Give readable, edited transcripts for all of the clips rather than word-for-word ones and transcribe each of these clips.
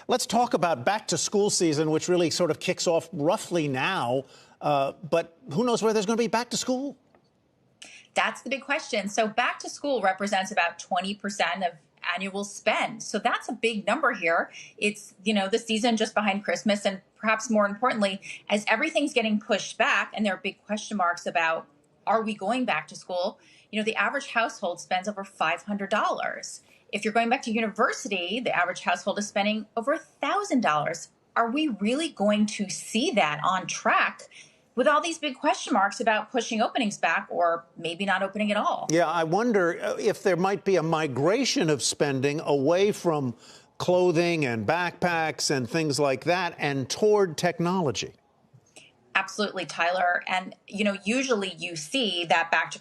Let's talk about back to school season, which really sort of kicks off roughly now. But who knows where there's going to be back to school? That's the big question. So back to school represents about 20% of annual spend. So that's a big number here. It's, the season just behind Christmas. And perhaps more importantly, as everything's getting pushed back and there are big question marks about, are we going back to school? The average household spends over $500. If you're going back to university, the average household is spending over $1,000. Are we really going to see that on track with all these big question marks about pushing openings back or maybe not opening at all? Yeah, I wonder if there might be a migration of spending away from clothing and backpacks and things like that and toward technology. Absolutely, Tyler. And, usually you see that back to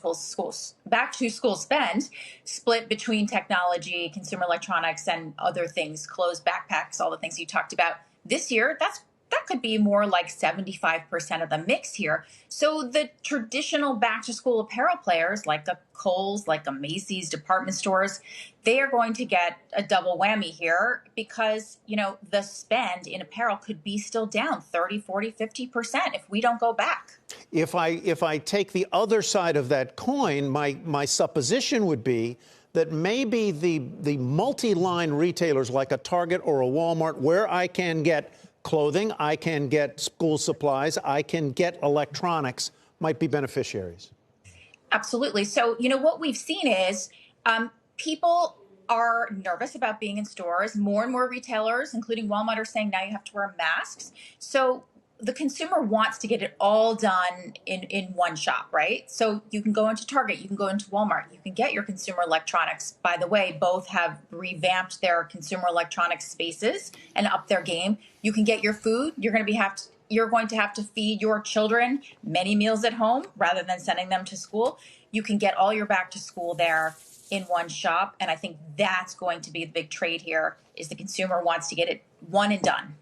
school spend split between technology, consumer electronics, and other things, clothes, backpacks, all the things you talked about. This year, that could be more like 75% of the mix here. So the traditional back to school apparel players like a Kohl's, like a Macy's, department stores, they are going to get a double whammy here because, the spend in apparel could be still down 30, 40, 50% if we don't go back. If I take the other side of that coin, my supposition would be that maybe the multi-line retailers like a Target or a Walmart, where I can get clothing, I can get school supplies, I can get electronics, might be beneficiaries. Absolutely. So, what we've seen is people are nervous about being in stores. More and more retailers, including Walmart, are saying now you have to wear masks. So the consumer wants to get it all done in one shop, right? So you can go into Target, you can go into Walmart, you can get your consumer electronics. By the way, both have revamped their consumer electronics spaces and upped their game. You can get your food. You're going to have to feed your children many meals at home rather than sending them to school. You can get all your back to school there in one shop. And I think that's going to be the big trade here is the consumer wants to get it one and done.